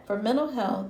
that for mental health,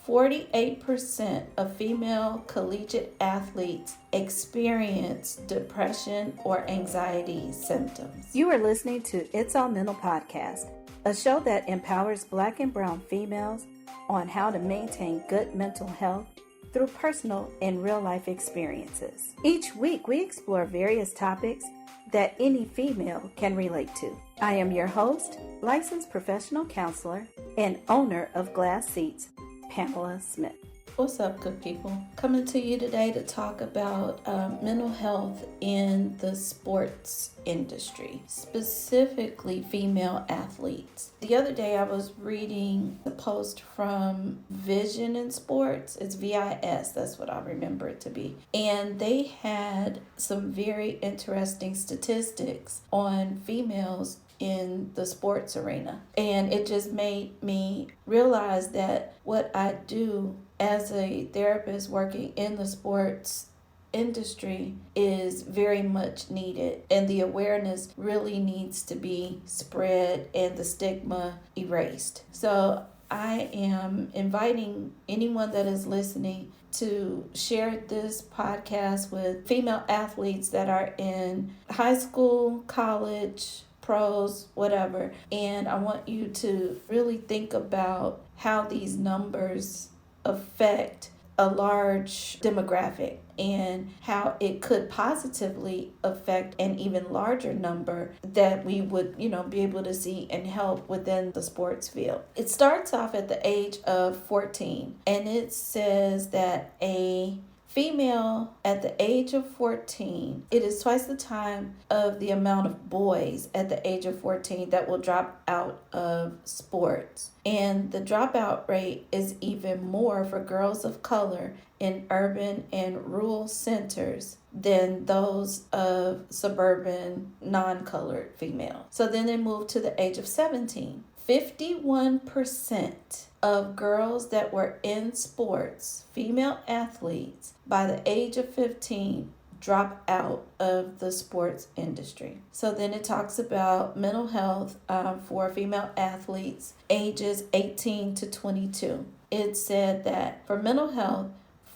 48% of female collegiate athletes experience depression or anxiety symptoms. You are listening to It's All Mental Podcast, a show that empowers Black and Brown females on how to maintain good mental health through personal and real-life experiences. Each week, we explore various topics that any female can relate to. I am your host, licensed professional counselor, and owner of Glass Seats, Pamela Smith. What's up, good people? Coming to you today to talk about mental health in the sports industry, specifically female athletes. The other day I was reading a post from Vision in Sports. It's VIS, that's what I remember it to be. And they had some very interesting statistics on females in the sports arena. And it just made me realize that what I do as a therapist working in the sports industry is very much needed, and the awareness really needs to be spread and the stigma erased. So I am inviting anyone that is listening to share this podcast with female athletes that are in high school, college, pros, whatever. And I want you to really think about how these numbers affect a large demographic and how it could positively affect an even larger number that we would, be able to see and help within the sports field. It starts off at the age of 14, and it says that a female at the age of 14, it is twice the time of the amount of boys at the age of 14 that will drop out of sports. And the dropout rate is even more for girls of color in urban and rural centers than those of suburban non-colored females. So then they move to the age of 17. 51% of girls that were in sports, female athletes, by the age of 15 drop out of the sports industry. So then it talks about mental health for female athletes ages 18 to 22. It said that for mental health,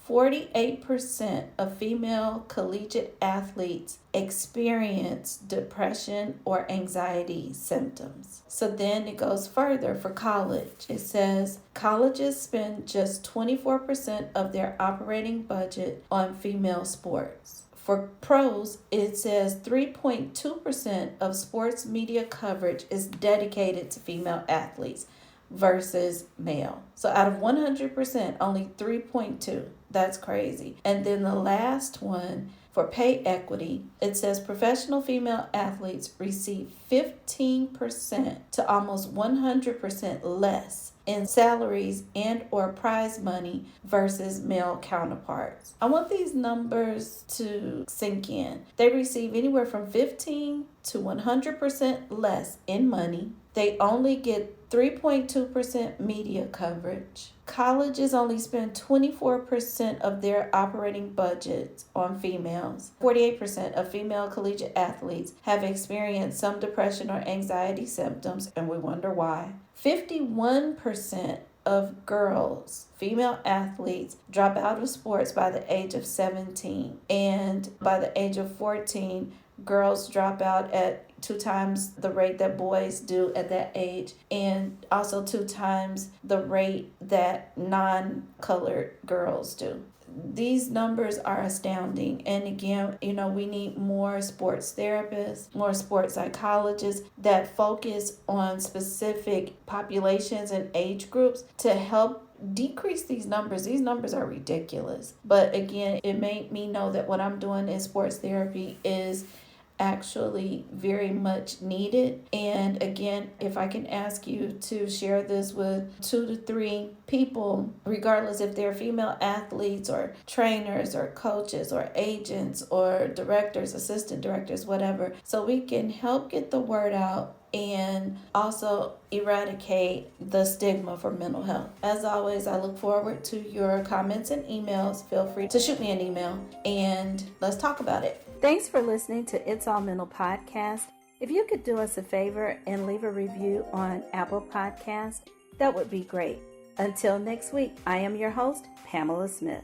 48% of female collegiate athletes experience depression or anxiety symptoms. So then it goes further for college. It says colleges spend just 24% of their operating budget on female sports. For pros, it says 3.2% of sports media coverage is dedicated to female athletes versus male. So out of 100%, only 3.2. That's crazy. And then the last one, for pay equity, it says professional female athletes receive 15% to almost 100% less in salaries and or prize money versus male counterparts. I want these numbers to sink in. They receive anywhere from 15 to 100% less in money. They only get 3.2% media coverage. Colleges only spend 24% of their operating budgets on females. 48% of female collegiate athletes have experienced some depression or anxiety symptoms, and we wonder why. 51% of girls, female athletes, drop out of sports by the age of 17. And by the age of 14, girls drop out at 2 times the rate that boys do at that age, and also 2 times the rate that non-colored girls do. These numbers are astounding. And again, we need more sports therapists, more sports psychologists that focus on specific populations and age groups to help decrease these numbers. These numbers are ridiculous. But again, it made me know that what I'm doing in sports therapy is actually very much needed. And again, if I can ask you to share this with 2 to 3 people, regardless if they're female athletes or trainers or coaches or agents or directors, assistant directors, whatever, so we can help get the word out and also eradicate the stigma for mental health. As always, I look forward to your comments and emails. Feel free to shoot me an email and let's talk about it. Thanks for listening to It's All Mental Podcast. If you could do us a favor and leave a review on Apple Podcasts, that would be great. Until next week, I am your host, Pamela Smith.